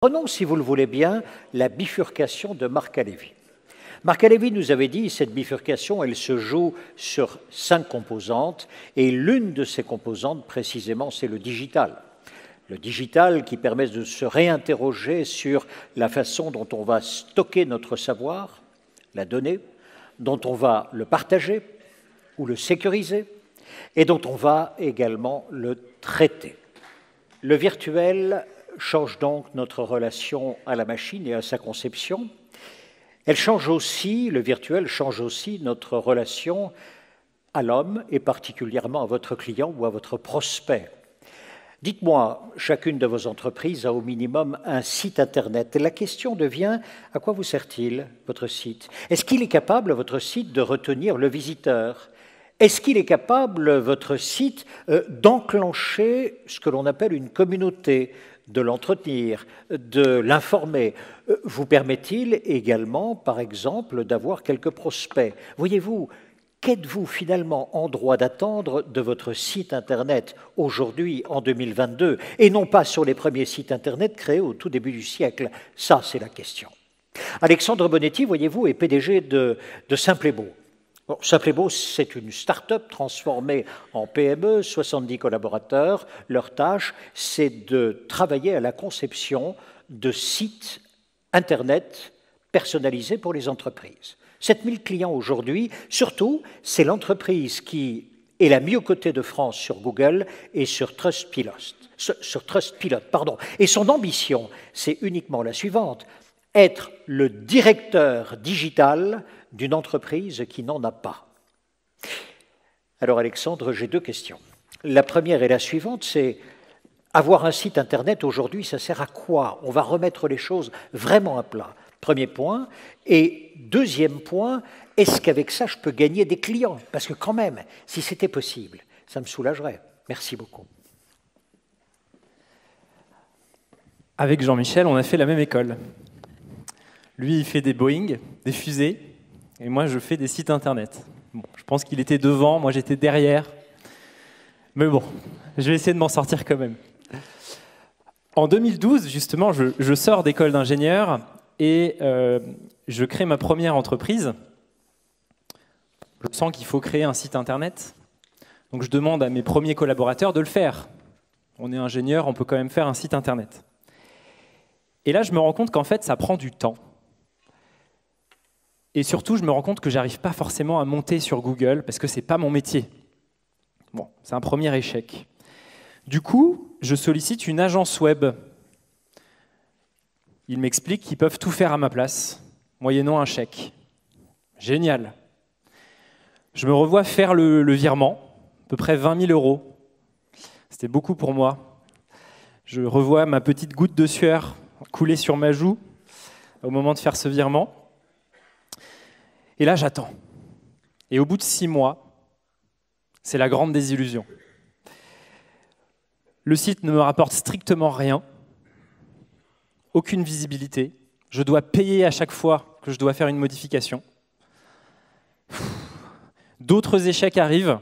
Prenons, si vous le voulez bien, la bifurcation de Marc Halévy. Marc Halévy nous avait dit, cette bifurcation, elle se joue sur 5 composantes, et l'une de ces composantes, précisément, c'est le digital. Le digital qui permet de se réinterroger sur la façon dont on va stocker notre savoir, la donnée, dont on va le partager ou le sécuriser, et dont on va également le traiter. Le virtuel change donc notre relation à la machine et à sa conception. Elle change aussi, le virtuel change aussi notre relation à l'homme et particulièrement à votre client ou à votre prospect. Dites-moi, chacune de vos entreprises a au minimum un site Internet. La question devient, à quoi vous sert-il, votre site? Est-ce qu'il est capable, votre site, de retenir le visiteur? Est-ce qu'il est capable, votre site, d'enclencher ce que l'on appelle une communauté, de l'entretenir, de l'informer? Vous permet-il également, par exemple, d'avoir quelques prospects? Voyez-vous, qu'êtes-vous finalement en droit d'attendre de votre site Internet aujourd'hui, en 2022, et non pas sur les premiers sites Internet créés au tout début du siècle? Ça, c'est la question. Alexandre Bonetti, voyez-vous, est PDG de Simple & Beau. Bon, Simple & Beau, c'est une start-up transformée en PME, 70 collaborateurs. Leur tâche, c'est de travailler à la conception de sites Internet personnalisés pour les entreprises. 7000 clients aujourd'hui. Surtout, c'est l'entreprise qui est la mieux cotée de France sur Google et sur Trustpilot. Et son ambition, c'est uniquement la suivante: être le directeur digital d'une entreprise qui n'en a pas. Alors Alexandre, j'ai 2 questions. La première est la suivante, c'est avoir un site Internet aujourd'hui, ça sert à quoi? On va remettre les choses vraiment à plat. Premier point. Et deuxième point, est-ce qu'avec ça, je peux gagner des clients? Parce que quand même, si c'était possible, ça me soulagerait. Merci beaucoup. Avec Jean-Michel, on a fait la même école. Lui, il fait des Boeing, des fusées, et moi, je fais des sites Internet. Bon, je pense qu'il était devant, moi, j'étais derrière. Mais bon, je vais essayer de m'en sortir quand même. En 2012, justement, je sors d'école d'ingénieur et je crée ma première entreprise. Je sens qu'il faut créer un site Internet. Donc, je demande à mes premiers collaborateurs de le faire. On est ingénieur, on peut quand même faire un site Internet. Et là, je me rends compte qu'en fait, ça prend du temps. Et surtout, je me rends compte que je n'arrive pas forcément à monter sur Google parce que ce n'est pas mon métier. Bon, c'est un premier échec. Du coup, je sollicite une agence web. Ils m'expliquent qu'ils peuvent tout faire à ma place, moyennant un chèque. Génial. Je me revois faire le virement, à peu près 20 000 €. C'était beaucoup pour moi. Je revois ma petite goutte de sueur couler sur ma joue au moment de faire ce virement. Et là, j'attends. Et au bout de 6 mois, c'est la grande désillusion. Le site ne me rapporte strictement rien, aucune visibilité. Je dois payer à chaque fois que je dois faire une modification. D'autres échecs arrivent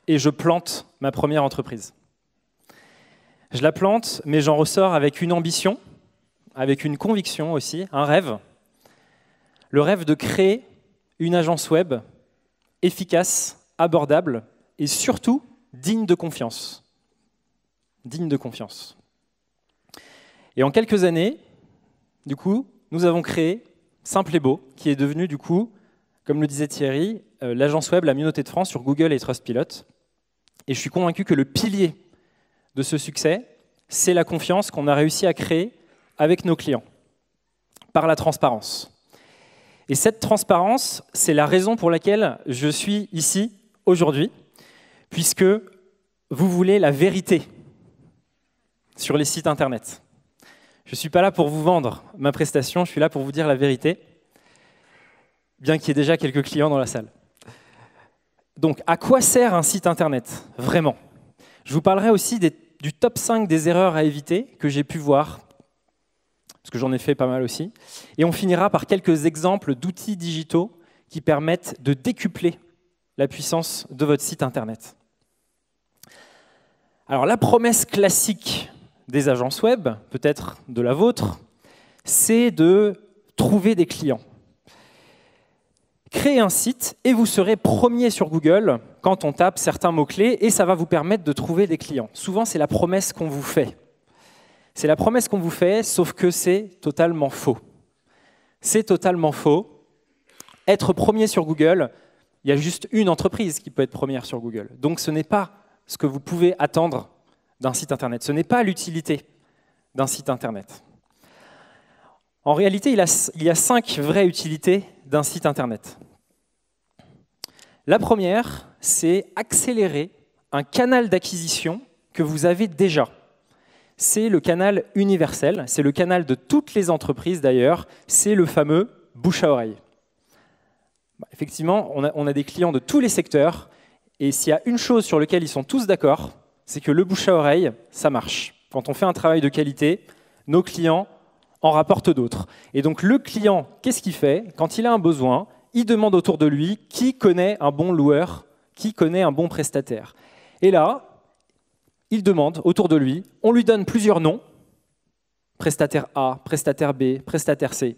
et je plante ma première entreprise. Je la plante, mais j'en ressors avec une ambition, avec une conviction aussi, un rêve. Le rêve de créer une agence web efficace, abordable et surtout digne de confiance. Digne de confiance. Et en quelques années, du coup, nous avons créé Simple & Beau, qui est devenu, du coup, comme le disait Thierry, l'agence web la mieux notée de France sur Google et Trustpilot. Et je suis convaincu que le pilier de ce succès, c'est la confiance qu'on a réussi à créer avec nos clients, par la transparence. Et cette transparence, c'est la raison pour laquelle je suis ici aujourd'hui, puisque vous voulez la vérité sur les sites Internet. Je ne suis pas là pour vous vendre ma prestation, je suis là pour vous dire la vérité, bien qu'il y ait déjà quelques clients dans la salle. Donc, à quoi sert un site Internet, vraiment? Je vous parlerai aussi du top 5 des erreurs à éviter que j'ai pu voir, parce que j'en ai fait pas mal aussi. Et on finira par quelques exemples d'outils digitaux qui permettent de décupler la puissance de votre site Internet. Alors, la promesse classique des agences web, peut-être de la vôtre, c'est de trouver des clients. Créez un site et vous serez premier sur Google quand on tape certains mots-clés et ça va vous permettre de trouver des clients. Souvent, c'est la promesse qu'on vous fait. C'est la promesse qu'on vous fait, sauf que c'est totalement faux. C'est totalement faux. Être premier sur Google, il y a juste une entreprise qui peut être première sur Google. Donc ce n'est pas ce que vous pouvez attendre d'un site Internet. Ce n'est pas l'utilité d'un site Internet. En réalité, il y a 5 vraies utilités d'un site Internet. La première, c'est accélérer un canal d'acquisition que vous avez déjà. C'est le canal universel, c'est le canal de toutes les entreprises d'ailleurs, c'est le fameux bouche à oreille. Effectivement, on a des clients de tous les secteurs, et s'il y a une chose sur laquelle ils sont tous d'accord, c'est que le bouche à oreille, ça marche. Quand on fait un travail de qualité, nos clients en rapportent d'autres. Et donc le client, qu'est-ce qu'il fait? Quand il a un besoin, il demande autour de lui qui connaît un bon loueur, qui connaît un bon prestataire. Et là, il demande autour de lui, on lui donne plusieurs noms, prestataire A, prestataire B, prestataire C.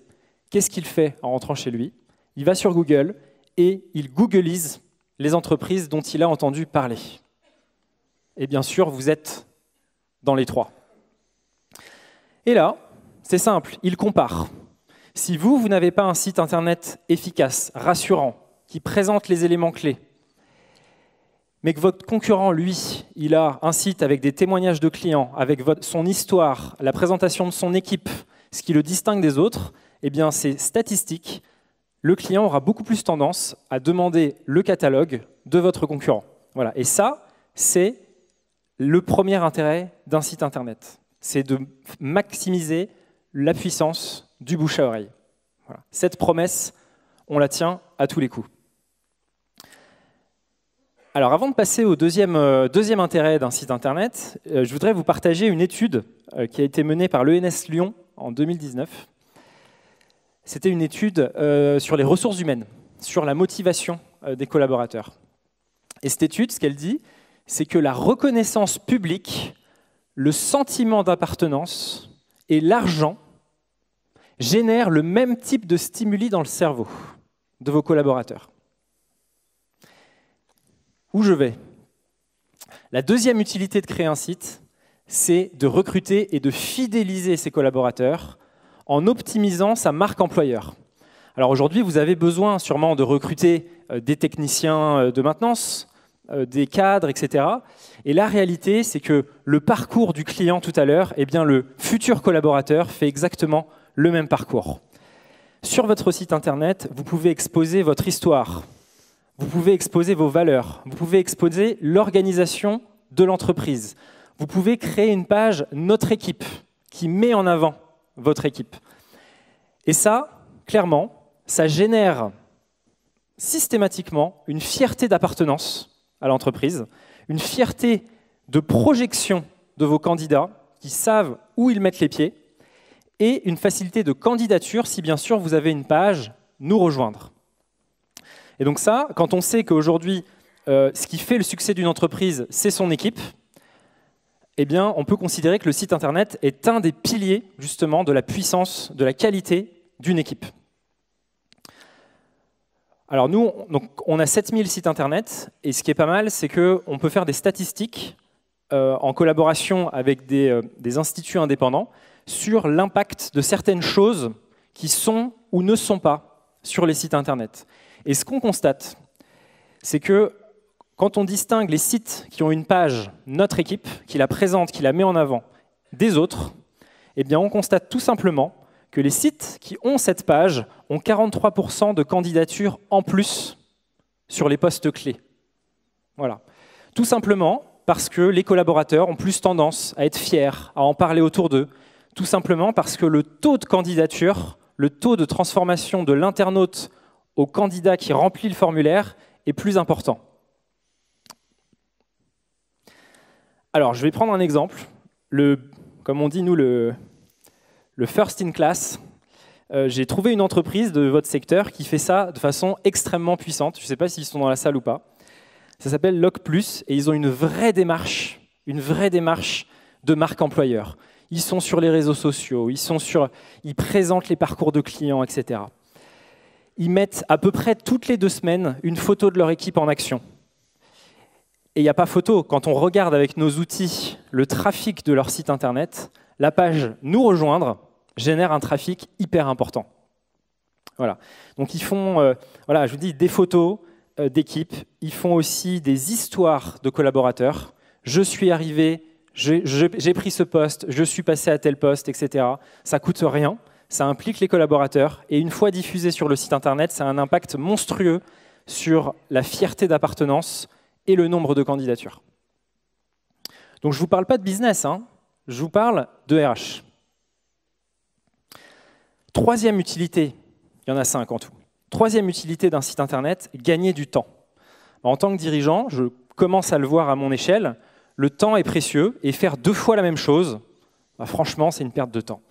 Qu'est-ce qu'il fait en rentrant chez lui? Il va sur Google et il googleise les entreprises dont il a entendu parler. Et bien sûr, vous êtes dans les 3. Et là, c'est simple, il compare. Si vous n'avez pas un site Internet efficace, rassurant, qui présente les éléments clés, mais que votre concurrent, lui, il a un site avec des témoignages de clients, avec son histoire, la présentation de son équipe, ce qui le distingue des autres, eh bien, c'est statistique. Le client aura beaucoup plus tendance à demander le catalogue de votre concurrent. Voilà. Et ça, c'est le premier intérêt d'un site Internet. C'est de maximiser la puissance du bouche à oreille. Voilà. Cette promesse, on la tient à tous les coups. Alors, avant de passer au deuxième intérêt d'un site Internet, je voudrais vous partager une étude qui a été menée par l'ENS Lyon en 2019. C'était une étude sur les ressources humaines, sur la motivation des collaborateurs. Et cette étude, ce qu'elle dit, c'est que la reconnaissance publique, le sentiment d'appartenance et l'argent génèrent le même type de stimuli dans le cerveau de vos collaborateurs. Où je vais? La deuxième utilité de créer un site, c'est de recruter et de fidéliser ses collaborateurs en optimisant sa marque employeur. Alors aujourd'hui, vous avez besoin sûrement de recruter des techniciens de maintenance, des cadres, etc. Et la réalité, c'est que le parcours du client tout à l'heure, eh bien, le futur collaborateur fait exactement le même parcours. Sur votre site Internet, vous pouvez exposer votre histoire, vous pouvez exposer vos valeurs, vous pouvez exposer l'organisation de l'entreprise. Vous pouvez créer une page « Notre équipe » qui met en avant votre équipe. Et ça, clairement, ça génère systématiquement une fierté d'appartenance à l'entreprise, une fierté de projection de vos candidats qui savent où ils mettent les pieds et une facilité de candidature si bien sûr vous avez une page « Nous rejoindre ». Et donc ça, quand on sait qu'aujourd'hui, ce qui fait le succès d'une entreprise, c'est son équipe, eh bien, on peut considérer que le site Internet est un des piliers, justement, de la puissance, de la qualité d'une équipe. Alors nous, on a 7000 sites Internet, et ce qui est pas mal, c'est qu'on peut faire des statistiques en collaboration avec des instituts indépendants sur l'impact de certaines choses qui sont ou ne sont pas sur les sites Internet. Et ce qu'on constate, c'est que quand on distingue les sites qui ont une page « Notre équipe », qui la présente, qui la met en avant, des autres, eh bien on constate tout simplement que les sites qui ont cette page ont 43% de candidatures en plus sur les postes clés. Voilà. Tout simplement parce que les collaborateurs ont plus tendance à être fiers, à en parler autour d'eux, tout simplement parce que le taux de candidature, le taux de transformation de l'internaute au candidat qui remplit le formulaire est plus important. Alors, je vais prendre un exemple. Comme on dit, nous, le first in class. J'ai trouvé une entreprise de votre secteur qui fait ça de façon extrêmement puissante. Je ne sais pas s'ils sont dans la salle ou pas. Ça s'appelle LocPlus et ils ont une vraie démarche de marque employeur. ils sont sur les réseaux sociaux, ils présentent les parcours de clients, etc. Ils mettent à peu près toutes les 2 semaines une photo de leur équipe en action. Et il n'y a pas photo. Quand on regarde avec nos outils le trafic de leur site internet, la page « Nous rejoindre » génère un trafic hyper important. Voilà. Donc ils font, je vous dis, des photos d'équipe. Ils font aussi des histoires de collaborateurs. Je suis arrivé, j'ai pris ce poste, je suis passé à tel poste, etc. Ça coûte rien. Ça implique les collaborateurs. Et une fois diffusé sur le site internet, ça a un impact monstrueux sur la fierté d'appartenance et le nombre de candidatures. Donc je ne vous parle pas de business, hein. Je vous parle de RH. Troisième utilité, il y en a 5 en tout. Troisième utilité d'un site internet, gagner du temps. En tant que dirigeant, je commence à le voir à mon échelle, le temps est précieux et faire 2 fois la même chose, franchement, c'est une perte de temps.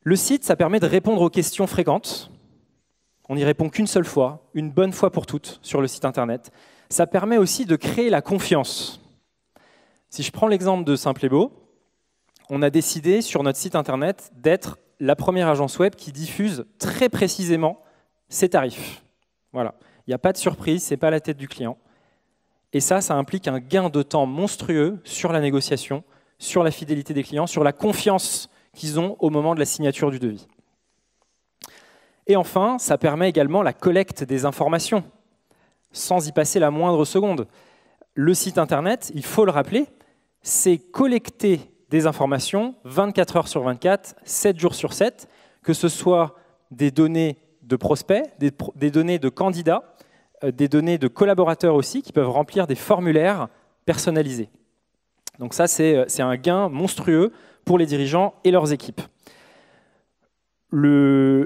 Le site, ça permet de répondre aux questions fréquentes. On n'y répond qu'une seule fois, une bonne fois pour toutes sur le site internet. Ça permet aussi de créer la confiance. Si je prends l'exemple de Simple et Beau, on a décidé sur notre site internet d'être la première agence web qui diffuse très précisément ses tarifs. Voilà. Il n'y a pas de surprise, ce n'est pas la tête du client. Et ça implique un gain de temps monstrueux sur la négociation, sur la fidélité des clients, sur la confiance qu'ils ont au moment de la signature du devis. Et enfin, ça permet également la collecte des informations, sans y passer la moindre seconde. Le site internet, il faut le rappeler, c'est collecter des informations 24 heures sur 24, 7 jours sur 7, que ce soit des données de prospects, des données de candidats, des données de collaborateurs aussi, qui peuvent remplir des formulaires personnalisés. Donc ça, c'est un gain monstrueux pour les dirigeants et leurs équipes.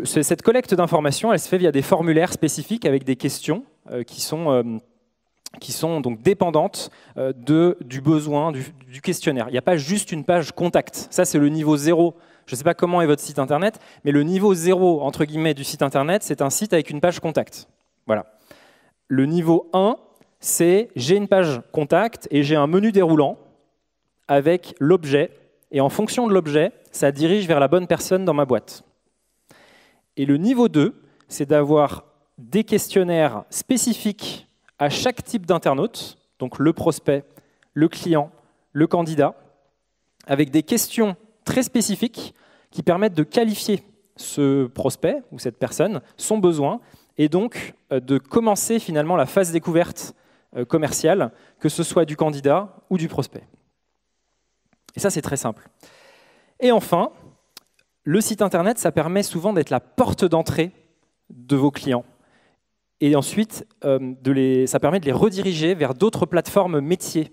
Cette collecte d'informations, elle se fait via des formulaires spécifiques avec des questions qui sont donc dépendantes du besoin du questionnaire. Il n'y a pas juste une page contact. Ça, c'est le niveau 0. Je ne sais pas comment est votre site internet, mais le niveau 0, entre guillemets, du site internet, c'est un site avec une page contact. Voilà. Le niveau 1, c'est j'ai une page contact et j'ai un menu déroulant avec l'objet. Et en fonction de l'objet, ça dirige vers la bonne personne dans ma boîte. Et le niveau 2, c'est d'avoir des questionnaires spécifiques à chaque type d'internaute, donc le prospect, le client, le candidat, avec des questions très spécifiques qui permettent de qualifier ce prospect ou cette personne, son besoin, et donc de commencer finalement la phase découverte commerciale, que ce soit du candidat ou du prospect. Et ça, c'est très simple. Et enfin, le site internet, ça permet souvent d'être la porte d'entrée de vos clients. Et ensuite, ça permet de les rediriger vers d'autres plateformes métiers,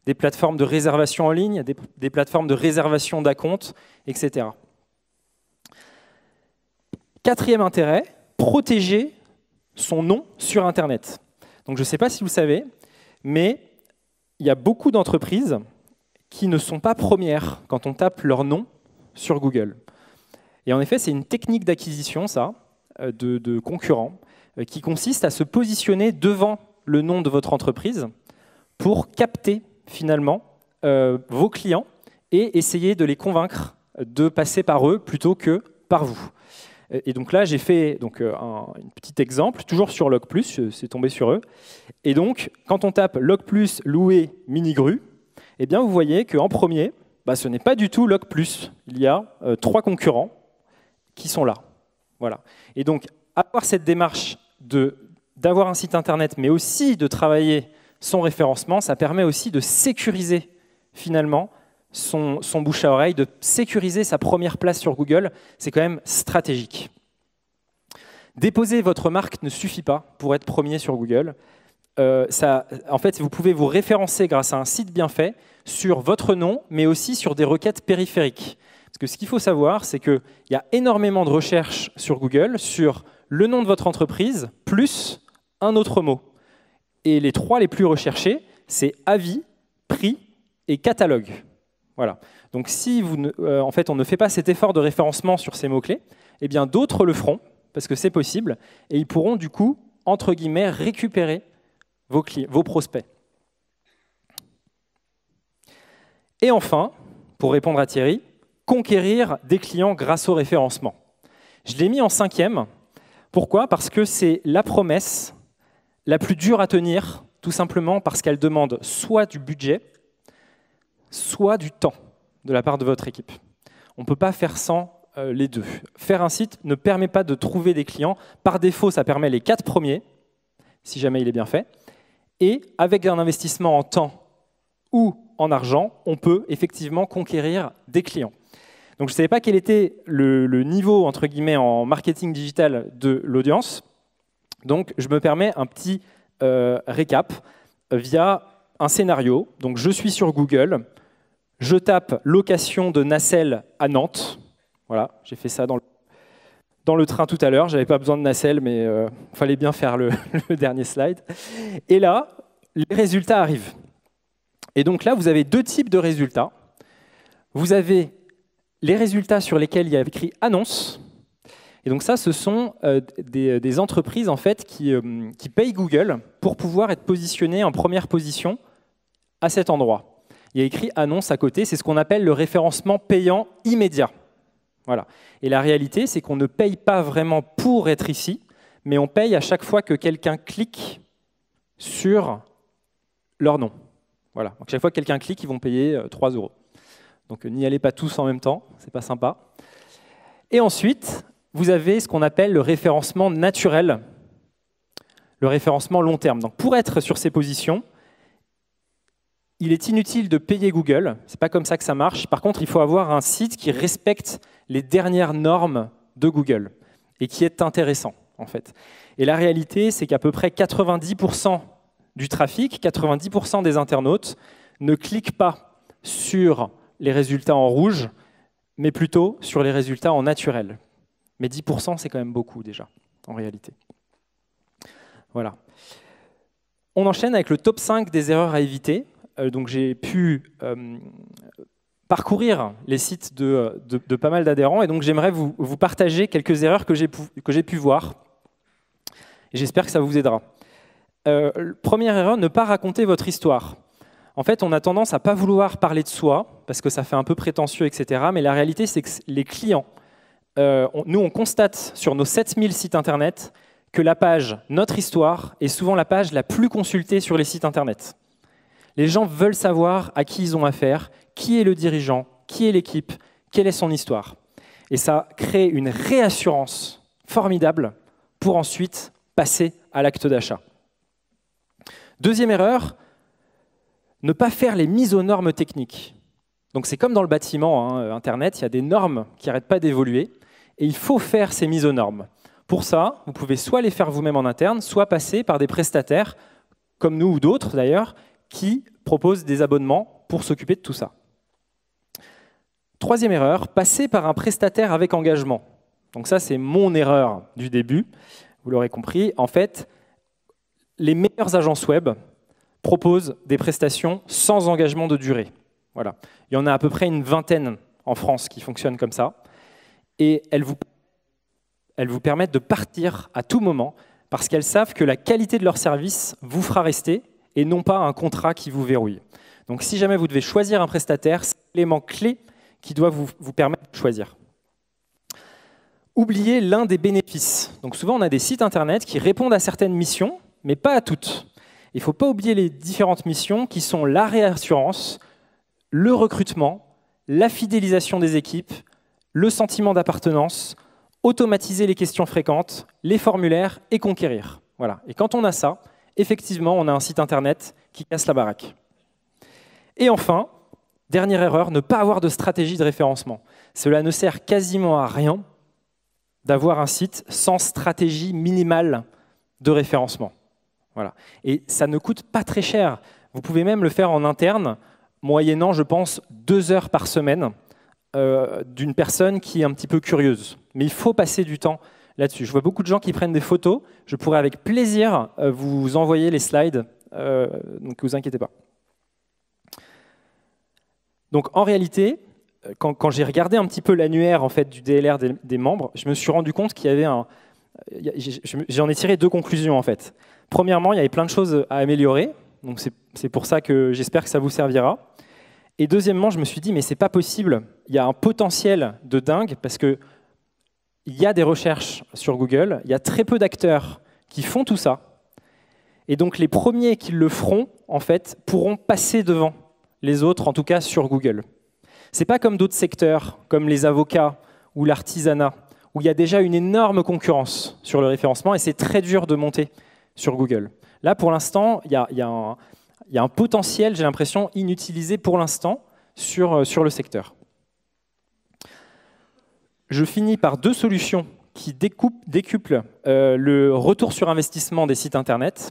des plateformes de réservation en ligne, des plateformes de réservation d'acompte, etc. Quatrième intérêt, protéger son nom sur Internet. Donc je ne sais pas si vous savez, mais il y a beaucoup d'entreprises qui ne sont pas premières quand on tape leur nom sur Google. Et en effet, c'est une technique d'acquisition, ça, de concurrents, qui consiste à se positionner devant le nom de votre entreprise pour capter finalement vos clients et essayer de les convaincre de passer par eux plutôt que par vous. Et donc là, j'ai fait un petit exemple, toujours sur LogPlus, c'est tombé sur eux. Et donc, quand on tape LogPlus louer mini-grue, eh bien, vous voyez qu'en premier, ce n'est pas du tout LogPlus. Il y a 3 concurrents qui sont là. Voilà. Et donc, avoir cette démarche d'avoir un site internet, mais aussi de travailler son référencement, ça permet aussi de sécuriser finalement son bouche à oreille, de sécuriser sa première place sur Google. C'est quand même stratégique. Déposer votre marque ne suffit pas pour être premier sur Google. En fait, vous pouvez vous référencer grâce à un site bien fait sur votre nom, mais aussi sur des requêtes périphériques. Parce que ce qu'il faut savoir, c'est qu'il y a énormément de recherches sur Google sur le nom de votre entreprise plus un autre mot. Et les 3 les plus recherchés, c'est avis, prix et catalogue. Voilà. Donc si en fait, on ne fait pas cet effort de référencement sur ces mots-clés, eh bien d'autres le feront, parce que c'est possible, et ils pourront du coup, entre guillemets, récupérer vos prospects. Et enfin, pour répondre à Thierry, conquérir des clients grâce au référencement. Je l'ai mis en 5e. Pourquoi? Parce que c'est la promesse la plus dure à tenir, tout simplement parce qu'elle demande soit du budget, soit du temps de la part de votre équipe. On ne peut pas faire sans les deux. Faire un site ne permet pas de trouver des clients. Par défaut, ça permet les 4 premiers, si jamais il est bien fait. Et avec un investissement en temps ou en argent, on peut effectivement conquérir des clients. Donc je ne savais pas quel était le niveau, entre guillemets, en marketing digital de l'audience. Donc je me permets un petit récap via un scénario. Donc je suis sur Google, je tape location de nacelle à Nantes. Voilà, j'ai fait ça dans le train tout à l'heure. Je n'avais pas besoin de nacelle, mais il fallait bien faire le dernier slide. Et là, les résultats arrivent. Et donc là, vous avez 2 types de résultats. Vous avez les résultats sur lesquels il y a écrit « annonce ». Et donc ça, ce sont des entreprises en fait, qui payent Google pour pouvoir être positionnées en première position à cet endroit. Il y a écrit « annonce » à côté, c'est ce qu'on appelle le référencement payant immédiat. Voilà. Et la réalité, c'est qu'on ne paye pas vraiment pour être ici, mais on paye à chaque fois que quelqu'un clique sur leur nom. Voilà. Donc, chaque fois que quelqu'un clique, ils vont payer 3 €. Donc n'y allez pas tous en même temps, c'est pas sympa. Et ensuite, vous avez ce qu'on appelle le référencement naturel, le référencement long terme. Donc pour être sur ces positions, il est inutile de payer Google, c'est pas comme ça que ça marche. Par contre, il faut avoir un site qui respecte les dernières normes de Google et qui est intéressant en fait. Et la réalité, c'est qu'à peu près 90% du trafic, 90% des internautes ne cliquent pas sur les résultats en rouge, mais plutôt sur les résultats en naturel. Mais 10%, c'est quand même beaucoup déjà, en réalité. Voilà. On enchaîne avec le top 5 des erreurs à éviter. Donc j'ai pu parcourir les sites de pas mal d'adhérents, et donc j'aimerais vous partager quelques erreurs que j'ai pu voir. Et j'espère que ça vous aidera. Première erreur, ne pas raconter votre histoire. En fait, on a tendance à ne pas vouloir parler de soi, parce que ça fait un peu prétentieux, etc. Mais la réalité, c'est que les clients, nous, on constate sur nos 7000 sites Internet que la page « Notre histoire » est souvent la page la plus consultée sur les sites Internet. Les gens veulent savoir à qui ils ont affaire, qui est le dirigeant, qui est l'équipe, quelle est son histoire. Et ça crée une réassurance formidable pour ensuite passer à l'acte d'achat. Deuxième erreur, ne pas faire les mises aux normes techniques. Donc c'est comme dans le bâtiment, Internet, il y a des normes qui n'arrêtent pas d'évoluer, et il faut faire ces mises aux normes. Pour ça, vous pouvez soit les faire vous-même en interne, soit passer par des prestataires, comme nous ou d'autres d'ailleurs, qui proposent des abonnements pour s'occuper de tout ça. Troisième erreur, passer par un prestataire avec engagement. Donc ça, c'est mon erreur du début, vous l'aurez compris. En fait, les meilleures agences web proposent des prestations sans engagement de durée. Voilà. Il y en a à peu près une vingtaine en France qui fonctionnent comme ça. Et elles vous permettent de partir à tout moment parce qu'elles savent que la qualité de leur service vous fera rester et non pas un contrat qui vous verrouille. Donc si jamais vous devez choisir un prestataire, c'est l'élément clé qui doit vous permettre de choisir. Oubliez l'un des bénéfices. Donc souvent, on a des sites Internet qui répondent à certaines missions, mais pas à toutes. Il ne faut pas oublier les différentes missions qui sont la réassurance, le recrutement, la fidélisation des équipes, le sentiment d'appartenance, automatiser les questions fréquentes, les formulaires et conquérir. Voilà. Et quand on a ça, effectivement, on a un site Internet qui casse la baraque. Et enfin, dernière erreur, ne pas avoir de stratégie de référencement. Cela ne sert quasiment à rien d'avoir un site sans stratégie minimale de référencement. Voilà. Et ça ne coûte pas très cher. Vous pouvez même le faire en interne, moyennant, je pense, 2 heures par semaine d'une personne qui est un petit peu curieuse. Mais il faut passer du temps là-dessus. Je vois beaucoup de gens qui prennent des photos. Je pourrais avec plaisir vous envoyer les slides, donc ne vous inquiétez pas. Donc en réalité, quand j'ai regardé un petit peu l'annuaire en fait, du DLR des membres, je me suis rendu compte qu'il y avait j'en ai tiré 2 conclusions en fait. Premièrement, il y avait plein de choses à améliorer, donc c'est pour ça que j'espère que ça vous servira. Et deuxièmement, je me suis dit, mais c'est pas possible, il y a un potentiel de dingue, parce qu'il y a des recherches sur Google, il y a très peu d'acteurs qui font tout ça, et donc les premiers qui le feront, en fait, pourront passer devant les autres, en tout cas sur Google. C'est pas comme d'autres secteurs, comme les avocats ou l'artisanat, où il y a déjà une énorme concurrence sur le référencement, et c'est très dur de monter sur Google. Là, pour l'instant, il y a un potentiel, j'ai l'impression, inutilisé pour l'instant sur le secteur. Je finis par deux solutions qui décuplent le retour sur investissement des sites Internet.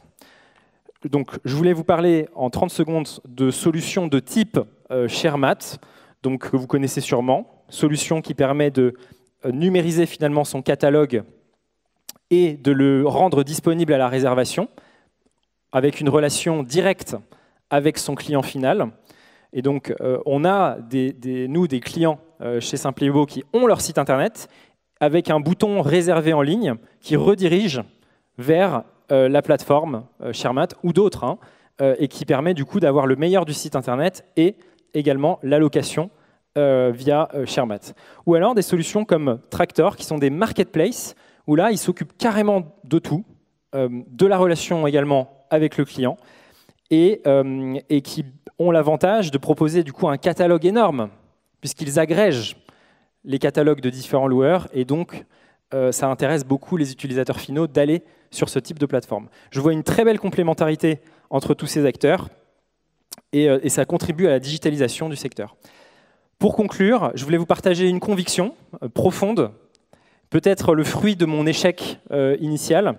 Donc, je voulais vous parler en 30 secondes de solutions de type ShareMat, donc, que vous connaissez sûrement, solution qui permet de numériser finalement son catalogue et de le rendre disponible à la réservation, avec une relation directe avec son client final. Et donc, on a nous, des clients chez Simplébo qui ont leur site Internet avec un bouton réservé en ligne qui redirige vers la plateforme ShareMat ou d'autres, et qui permet du coup d'avoir le meilleur du site Internet et également l'allocation via ShareMat. Ou alors des solutions comme Tractor, qui sont des marketplaces, où là, ils s'occupent carrément de tout, de la relation également avec le client, et qui ont l'avantage de proposer du coup un catalogue énorme, puisqu'ils agrègent les catalogues de différents loueurs, et donc ça intéresse beaucoup les utilisateurs finaux d'aller sur ce type de plateforme. Je vois une très belle complémentarité entre tous ces acteurs, et ça contribue à la digitalisation du secteur. Pour conclure, je voulais vous partager une conviction profonde, peut-être le fruit de mon échec initial,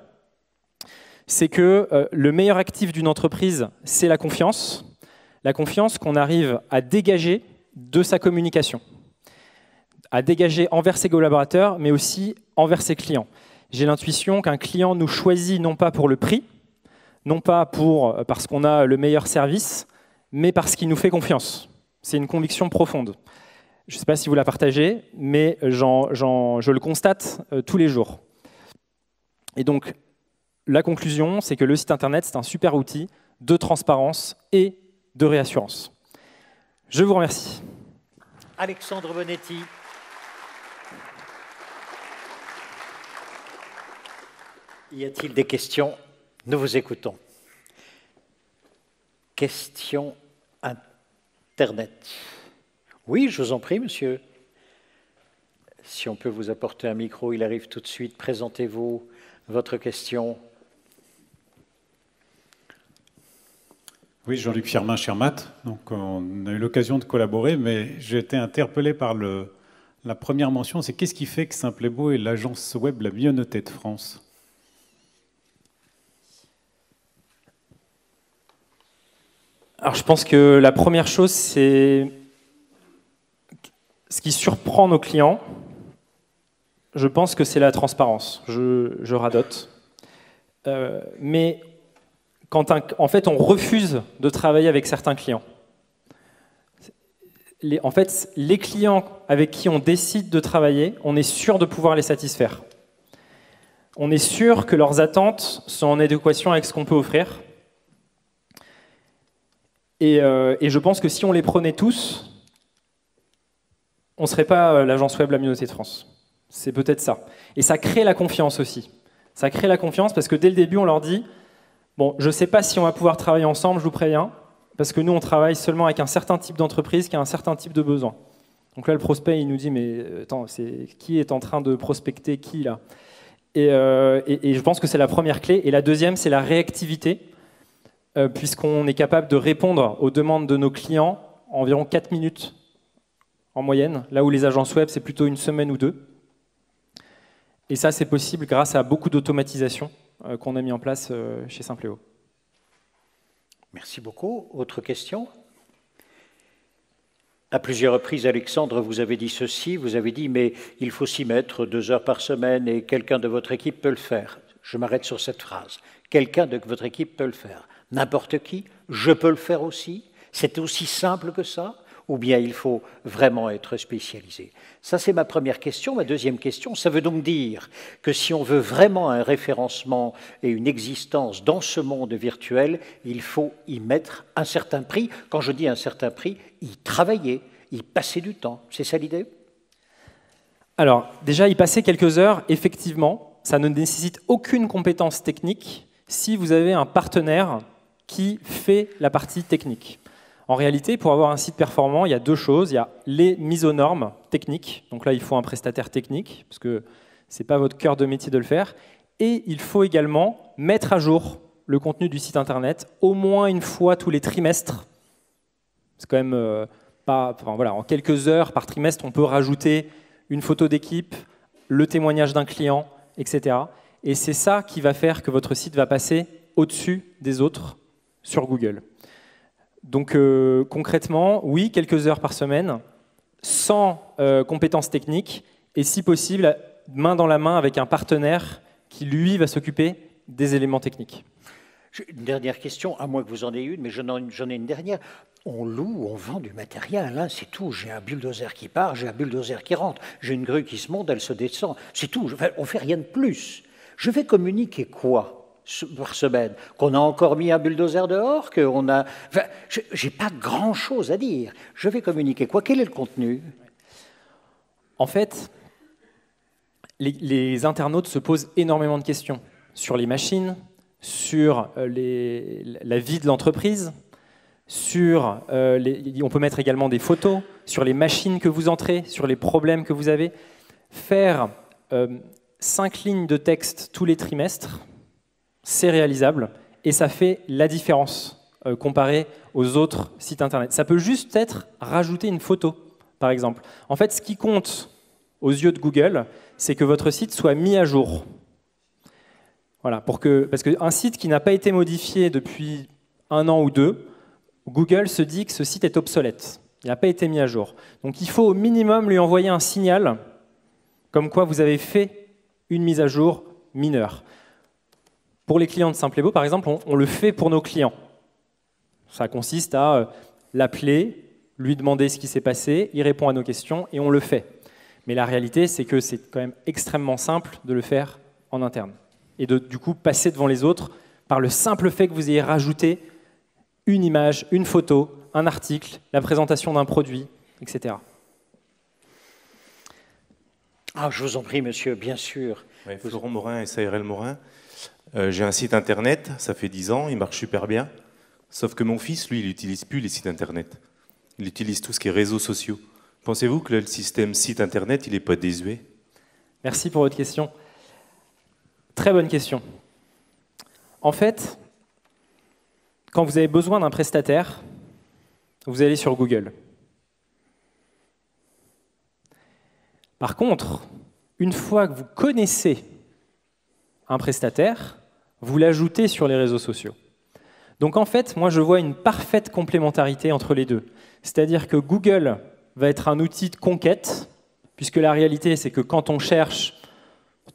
c'est que le meilleur actif d'une entreprise, c'est la confiance qu'on arrive à dégager de sa communication, à dégager envers ses collaborateurs, mais aussi envers ses clients. J'ai l'intuition qu'un client nous choisit non pas pour le prix, non pas parce qu'on a le meilleur service, mais parce qu'il nous fait confiance. C'est une conviction profonde. Je ne sais pas si vous la partagez, mais je le constate tous les jours. Et donc, la conclusion, c'est que le site Internet, c'est un super outil de transparence et de réassurance. Je vous remercie. Alexandre Bonetti. Y a-t-il des questions? Nous vous écoutons. Question Internet. Oui, je vous en prie, monsieur. Si on peut vous apporter un micro, il arrive tout de suite. Présentez-vous votre question. Oui, Jean-Luc Firmin, ShareMat. Donc, on a eu l'occasion de collaborer, mais j'ai été interpellé par la première mention, c'est qu'est-ce qui fait que Simplébo est l'agence web la mieux notée de France? Alors, je pense que la première chose, c'est ce qui surprend nos clients. Je pense que c'est la transparence. Je radote. Mais en fait, on refuse de travailler avec certains clients. En fait, les clients avec qui on décide de travailler, on est sûr de pouvoir les satisfaire. On est sûr que leurs attentes sont en adéquation avec ce qu'on peut offrir. Et je pense que si on les prenait tous, on ne serait pas l'agence web la mieux notée de France. C'est peut-être ça. Et ça crée la confiance aussi. Ça crée la confiance parce que dès le début, on leur dit « Bon, je ne sais pas si on va pouvoir travailler ensemble, je vous préviens, parce que nous, on travaille seulement avec un certain type d'entreprise qui a un certain type de besoin. » Donc là, le prospect, il nous dit « Mais attends, qui est en train de prospecter qui, là ?» Et je pense que c'est la première clé. Et la deuxième, c'est la réactivité, puisqu'on est capable de répondre aux demandes de nos clients en environ 4 minutes en moyenne, là où les agences web, c'est plutôt 1 semaine ou 2. Et ça, c'est possible grâce à beaucoup d'automatisation qu'on a mis en place chez Simpléo. Merci beaucoup. Autre question? À plusieurs reprises, Alexandre, vous avez dit ceci, vous avez dit « mais il faut s'y mettre 2 heures par semaine et quelqu'un de votre équipe peut le faire ». Je m'arrête sur cette phrase. Quelqu'un de votre équipe peut le faire. N'importe qui, je peux le faire aussi? C'est aussi simple que ça? ou bien il faut vraiment être spécialisé? Ça, c'est ma première question. Ma deuxième question, ça veut donc dire que si on veut vraiment un référencement et une existence dans ce monde virtuel, il faut y mettre un certain prix. Quand je dis un certain prix, y travailler, y passer du temps. C'est ça l'idée? Alors, déjà, y passer quelques heures, effectivement, ça ne nécessite aucune compétence technique si vous avez un partenaire qui fait la partie technique. En réalité, pour avoir un site performant, il y a deux choses. Il y a les mises aux normes techniques. Donc là, il faut un prestataire technique, parce que ce n'est pas votre cœur de métier de le faire. Et il faut également mettre à jour le contenu du site Internet au moins une fois tous les trimestres. C'est quand même pas... Enfin, voilà, en quelques heures par trimestre, on peut rajouter une photo d'équipe, le témoignage d'un client, etc. Et c'est ça qui va faire que votre site va passer au-dessus des autres sur Google. Donc concrètement, oui, quelques heures par semaine, sans compétences techniques, et si possible, main dans la main avec un partenaire qui, lui, va s'occuper des éléments techniques. Une dernière question, à moins que vous en ayez une, mais j'en ai une dernière. On loue, on vend du matériel, hein, c'est tout. J'ai un bulldozer qui part, j'ai un bulldozer qui rentre, j'ai une grue qui se monte, elle se descend, c'est tout. On ne fait rien de plus. Je vais communiquer quoi par semaine? Qu'on a encore mis un bulldozer dehors, qu'on a... Enfin, j'ai pas grand-chose à dire. Je vais communiquer quoi? Quel est le contenu? En fait, les internautes se posent énormément de questions sur les machines, sur la vie de l'entreprise, sur on peut mettre également des photos, sur les machines que vous entrez, sur les problèmes que vous avez. Faire 5 lignes de texte tous les trimestres, c'est réalisable et ça fait la différence comparé aux autres sites Internet. Ça peut juste être rajouter une photo, par exemple. En fait, ce qui compte aux yeux de Google, c'est que votre site soit mis à jour. Voilà, parce qu'un site qui n'a pas été modifié depuis 1 an ou 2, Google se dit que ce site est obsolète. Il n'a pas été mis à jour. Donc il faut au minimum lui envoyer un signal comme quoi vous avez fait une mise à jour mineure. Pour les clients de Simple et Beau, par exemple, on le fait pour nos clients. Ça consiste à l'appeler, lui demander ce qui s'est passé, il répond à nos questions et on le fait. Mais la réalité, c'est que c'est quand même extrêmement simple de le faire en interne. Et du coup, passer devant les autres par le simple fait que vous ayez rajouté une image, une photo, un article, la présentation d'un produit, etc. Ah, je vous en prie, monsieur, bien sûr. Ouais, Florent Morin et SARL Morin. J'ai un site internet, ça fait 10 ans, il marche super bien. Sauf que mon fils, lui, il n'utilise plus les sites internet. Il utilise tout ce qui est réseaux sociaux. Pensez-vous que le système site internet, il n'est pas désuet? Merci pour votre question. Très bonne question. En fait, quand vous avez besoin d'un prestataire, vous allez sur Google. Par contre, une fois que vous connaissez un prestataire, vous l'ajoutez sur les réseaux sociaux. Donc en fait, moi je vois une parfaite complémentarité entre les deux. C'est-à-dire que Google va être un outil de conquête, puisque la réalité c'est que quand on cherche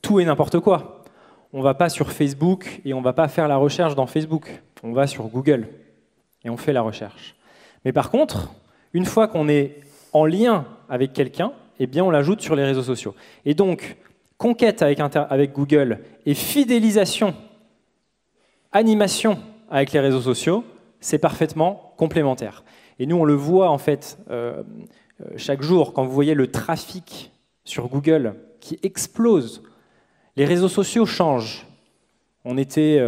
tout et n'importe quoi, on ne va pas sur Facebook et on ne va pas faire la recherche dans Facebook. On va sur Google et on fait la recherche. Mais par contre, une fois qu'on est en lien avec quelqu'un, eh bien on l'ajoute sur les réseaux sociaux. Et donc, conquête avec Google et fidélisation, animation avec les réseaux sociaux, c'est parfaitement complémentaire. Et nous, on le voit en fait chaque jour, quand vous voyez le trafic sur Google qui explose. Les réseaux sociaux changent. On était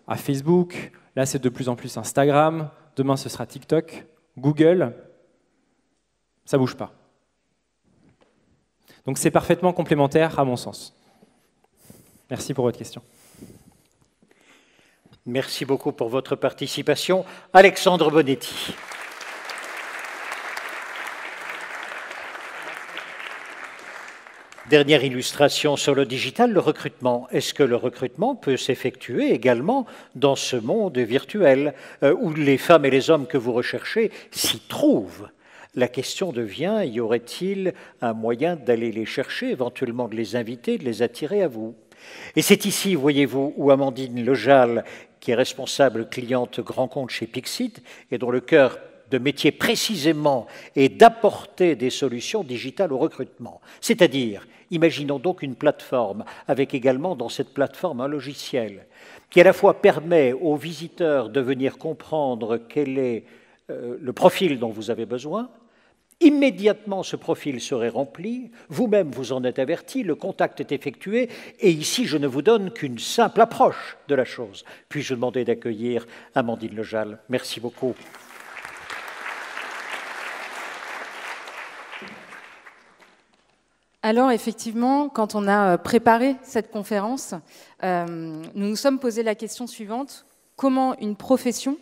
à Facebook, là c'est de plus en plus Instagram, demain ce sera TikTok, Google, ça ne bouge pas. Donc c'est parfaitement complémentaire à mon sens. Merci pour votre question. Merci beaucoup pour votre participation. Alexandre Bonetti. Dernière illustration sur le digital, le recrutement. Est-ce que le recrutement peut s'effectuer également dans ce monde virtuel où les femmes et les hommes que vous recherchez s'y trouvent? La question devient, y aurait-il un moyen d'aller les chercher, éventuellement de les inviter, de les attirer à vous? Et c'est ici, voyez-vous, où Amandine Lejal, qui est responsable cliente grand compte chez Pixit et dont le cœur de métier précisément est d'apporter des solutions digitales au recrutement. C'est-à-dire, imaginons donc une plateforme, avec également dans cette plateforme un logiciel, qui à la fois permet aux visiteurs de venir comprendre quel est le profil dont vous avez besoin. Immédiatement, ce profil serait rempli, vous-même vous en êtes averti, le contact est effectué, et ici, je ne vous donne qu'une simple approche de la chose. Puis-je demander d'accueillir Amandine Lejal. Merci beaucoup. Alors, effectivement, quand on a préparé cette conférence, nous nous sommes posé la question suivante. Comment une profession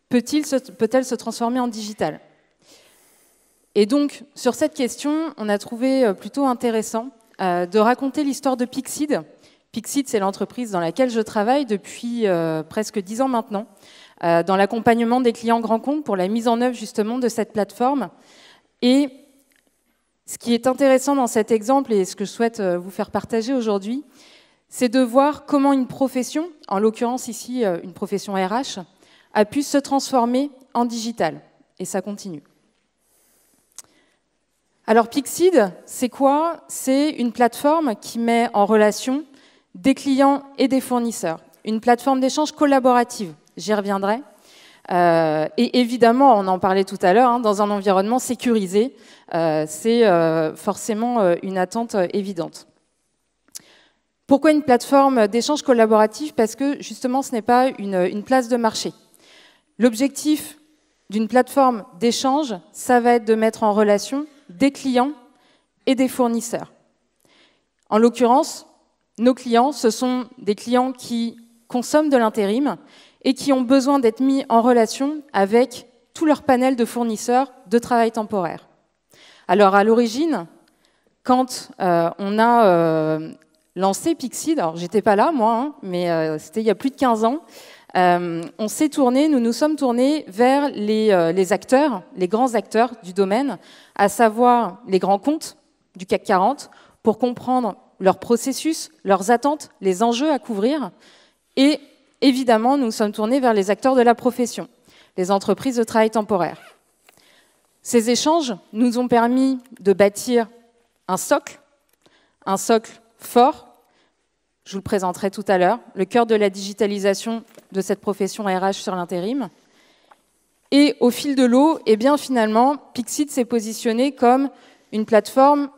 peut-elle se transformer en digital ? Et donc, sur cette question, on a trouvé plutôt intéressant de raconter l'histoire de Pixid. Pixid, c'est l'entreprise dans laquelle je travaille depuis presque 10 ans maintenant, dans l'accompagnement des clients grands comptes pour la mise en œuvre justement de cette plateforme. Et ce qui est intéressant dans cet exemple, et ce que je souhaite vous faire partager aujourd'hui, c'est de voir comment une profession, en l'occurrence ici une profession RH, a pu se transformer en digital. Et ça continue. Alors Pixid, c'est quoi? C'est une plateforme qui met en relation des clients et des fournisseurs. Une plateforme d'échange collaborative, j'y reviendrai. Et évidemment, on en parlait tout à l'heure, dans un environnement sécurisé, c'est forcément une attente évidente. Pourquoi une plateforme d'échange collaboratif? Parce que justement, ce n'est pas une place de marché. L'objectif d'une plateforme d'échange, ça va être de mettre en relation des clients et des fournisseurs. En l'occurrence, nos clients, ce sont des clients qui consomment de l'intérim et qui ont besoin d'être mis en relation avec tout leur panel de fournisseurs de travail temporaire. Alors à l'origine, quand on a lancé Pixid, alors j'étais pas là moi, mais c'était il y a plus de 15 ans, nous nous sommes tournés vers les acteurs, les grands acteurs du domaine, à savoir les grands comptes du CAC 40, pour comprendre leurs processus, leurs attentes, les enjeux à couvrir. Et évidemment, nous nous sommes tournés vers les acteurs de la profession, les entreprises de travail temporaire. Ces échanges nous ont permis de bâtir un socle fort. Je vous le présenterai tout à l'heure, le cœur de la digitalisation de cette profession RH sur l'intérim. Et au fil de l'eau, eh bien finalement, Pixid s'est positionné comme une plateforme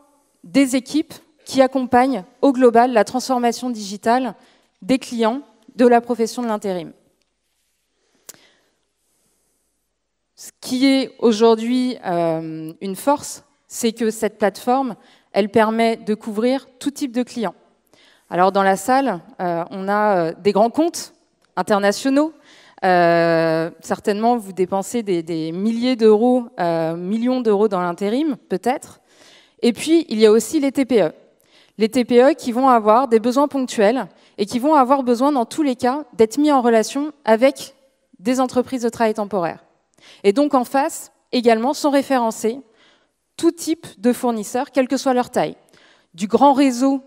des équipes qui accompagnent au global la transformation digitale des clients de la profession de l'intérim. Ce qui est aujourd'hui une force, c'est que cette plateforme, elle permet de couvrir tout type de clients. Alors dans la salle, on a des grands comptes internationaux. Certainement, vous dépensez des milliers d'euros, millions d'euros dans l'intérim, peut-être. Et puis, il y a aussi les TPE. Les TPE qui vont avoir des besoins ponctuels et qui vont avoir besoin, dans tous les cas, d'être mis en relation avec des entreprises de travail temporaire. Et donc, en face, également, sont référencés tout type de fournisseurs, quelle que soit leur taille. Du grand réseau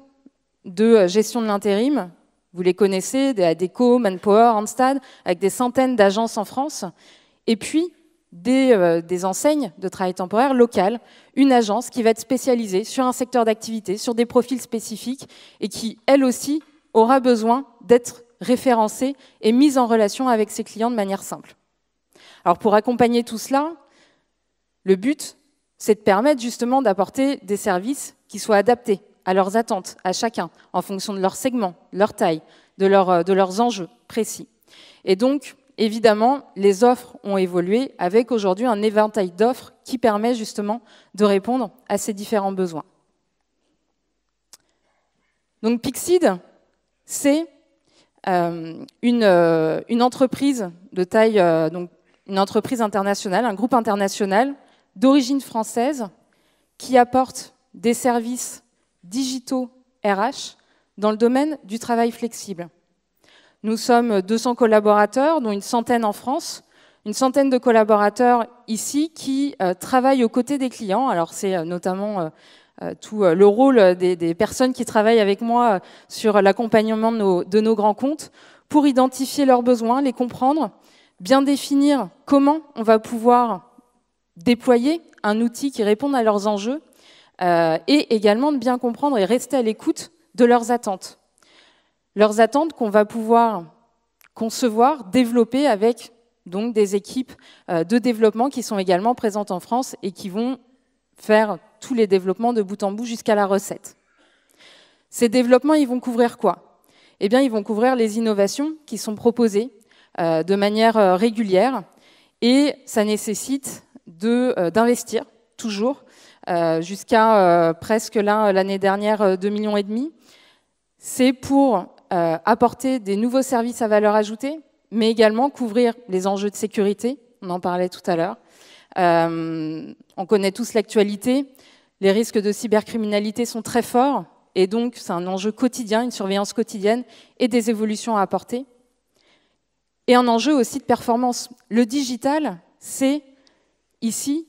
de gestion de l'intérim, vous les connaissez, des Adecco, Manpower, Randstad, avec des centaines d'agences en France, et puis des enseignes de travail temporaire locales, une agence qui va être spécialisée sur un secteur d'activité, sur des profils spécifiques, et qui, elle aussi, aura besoin d'être référencée et mise en relation avec ses clients de manière simple. Alors pour accompagner tout cela, le but, c'est de permettre justement d'apporter des services qui soient adaptés à leurs attentes, à chacun, en fonction de leur segment, leur taille, de leurs enjeux précis. Et donc, évidemment, les offres ont évolué avec aujourd'hui un éventail d'offres qui permet justement de répondre à ces différents besoins. Donc Pixid, c'est une entreprise de taille, donc une entreprise internationale, un groupe international d'origine française qui apporte des services digitaux RH dans le domaine du travail flexible. Nous sommes 200 collaborateurs, dont une centaine en France, une centaine de collaborateurs ici qui travaillent aux côtés des clients. Alors c'est notamment tout le rôle des personnes qui travaillent avec moi sur l'accompagnement de nos grands comptes pour identifier leurs besoins, les comprendre, bien définir comment on va pouvoir déployer un outil qui réponde à leurs enjeux et également de bien comprendre et rester à l'écoute de leurs attentes. Leurs attentes qu'on va pouvoir concevoir, développer avec donc des équipes de développement qui sont également présentes en France et qui vont faire tous les développements de bout en bout jusqu'à la recette. Ces développements, ils vont couvrir quoi? Eh bien, ils vont couvrir les innovations qui sont proposées de manière régulière et ça nécessite d'investir toujours jusqu'à presque l'année dernière 2,5 millions. C'est pour apporter des nouveaux services à valeur ajoutée, mais également couvrir les enjeux de sécurité, on en parlait tout à l'heure. On connaît tous l'actualité, les risques de cybercriminalité sont très forts, et donc c'est un enjeu quotidien, une surveillance quotidienne, et des évolutions à apporter. Et un enjeu aussi de performance. Le digital, c'est ici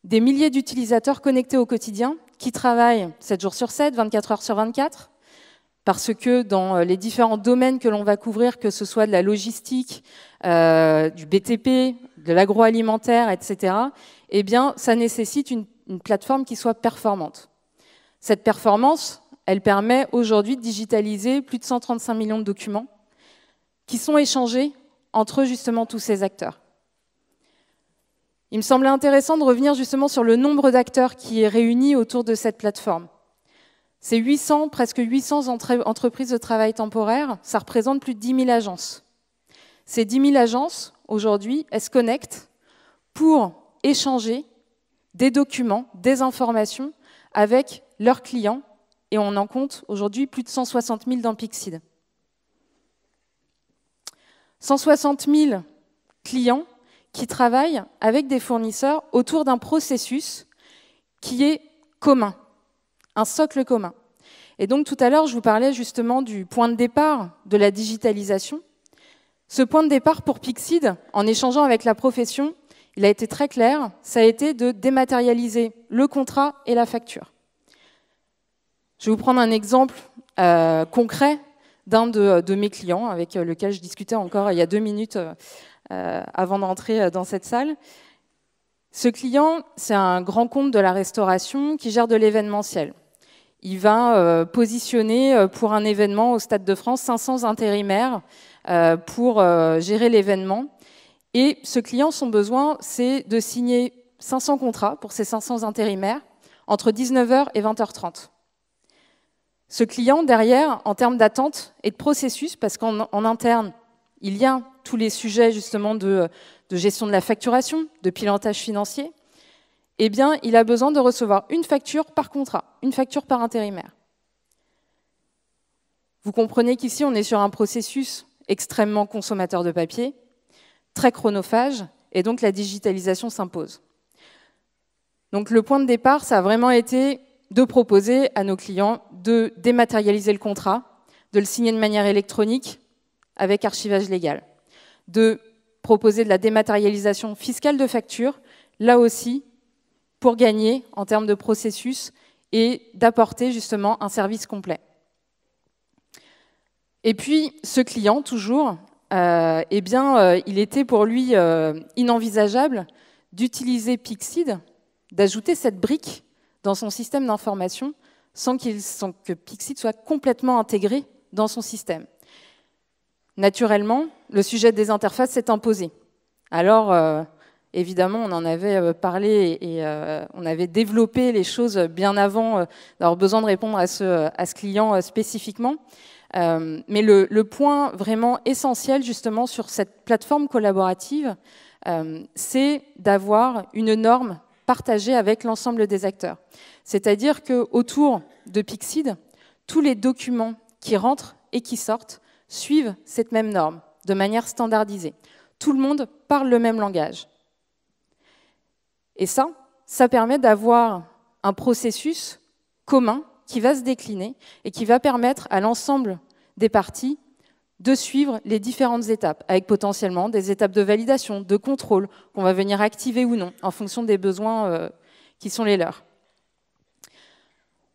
des milliers d'utilisateurs connectés au quotidien, qui travaillent 7 jours sur 7, 24 heures sur 24, parce que dans les différents domaines que l'on va couvrir, que ce soit de la logistique, du BTP, de l'agroalimentaire, etc., eh bien, ça nécessite une plateforme qui soit performante. Cette performance, elle permet aujourd'hui de digitaliser plus de 135 millions de documents qui sont échangés entre justement tous ces acteurs. Il me semblait intéressant de revenir justement sur le nombre d'acteurs qui est réuni autour de cette plateforme. C'est presque 800 entreprises de travail temporaire, ça représente plus de 10 000 agences. Ces 10 000 agences, aujourd'hui, elles se connectent pour échanger des documents, des informations avec leurs clients, et on en compte aujourd'hui plus de 160 000 dans Pixid. 160 000 clients qui travaillent avec des fournisseurs autour d'un processus qui est commun, un socle commun. Et donc tout à l'heure, je vous parlais justement du point de départ de la digitalisation. Ce point de départ pour Pixid, en échangeant avec la profession, il a été très clair, ça a été de dématérialiser le contrat et la facture. Je vais vous prendre un exemple concret d'un de mes clients avec lequel je discutais encore il y a 2 minutes avant d'entrer dans cette salle. Ce client, c'est un grand compte de la restauration qui gère de l'événementiel. Il va positionner pour un événement au Stade de France 500 intérimaires pour gérer l'événement. Et ce client, son besoin, c'est de signer 500 contrats pour ces 500 intérimaires entre 19h et 20h30. Ce client, derrière, en termes d'attente et de processus, parce qu'en interne, il y a tous les sujets justement de gestion de la facturation, de pilotage financier, eh bien, il a besoin de recevoir une facture par contrat, une facture par intérimaire. Vous comprenez qu'ici, on est sur un processus extrêmement consommateur de papier, très chronophage, et donc la digitalisation s'impose. Donc le point de départ, ça a vraiment été de proposer à nos clients de dématérialiser le contrat, de le signer de manière électronique avec archivage légal, de proposer de la dématérialisation fiscale de factures, là aussi pour gagner en termes de processus et d'apporter justement un service complet. Et puis ce client, toujours, il était pour lui inenvisageable d'utiliser Pixid, d'ajouter cette brique dans son système d'information sans que Pixid soit complètement intégré dans son système. Naturellement, le sujet des interfaces s'est imposé. Alors, évidemment, on en avait parlé et on avait développé les choses bien avant d'avoir besoin de répondre à ce client spécifiquement. Mais le point vraiment essentiel, justement, sur cette plateforme collaborative, c'est d'avoir une norme partagée avec l'ensemble des acteurs. C'est-à-dire qu'autour de Pixid, tous les documents qui rentrent et qui sortent suivent cette même norme, de manière standardisée. Tout le monde parle le même langage. Et ça permet d'avoir un processus commun qui va se décliner et qui va permettre à l'ensemble des parties de suivre les différentes étapes, avec potentiellement des étapes de validation, de contrôle, qu'on va venir activer ou non, en fonction des besoins qui sont les leurs.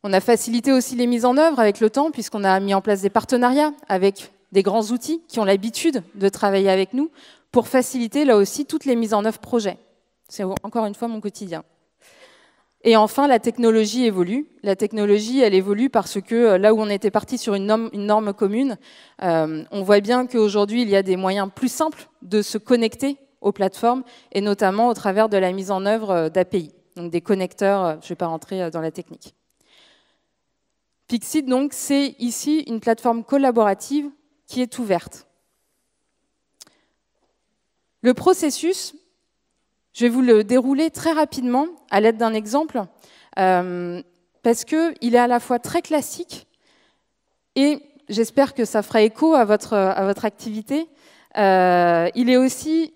On a facilité aussi les mises en œuvre avec le temps, puisqu'on a mis en place des partenariats avec des grands outils qui ont l'habitude de travailler avec nous pour faciliter là aussi toutes les mises en œuvre projets. C'est encore une fois mon quotidien. Et enfin, la technologie évolue. La technologie, elle évolue parce que là où on était parti sur une norme commune, on voit bien qu'aujourd'hui, il y a des moyens plus simples de se connecter aux plateformes, et notamment au travers de la mise en œuvre d'API, donc des connecteurs. Je ne vais pas rentrer dans la technique. Pixid, donc, c'est ici une plateforme collaborative qui est ouverte. Le processus, je vais vous le dérouler très rapidement à l'aide d'un exemple, parce qu'il est à la fois très classique et j'espère que ça fera écho à votre activité. Il est aussi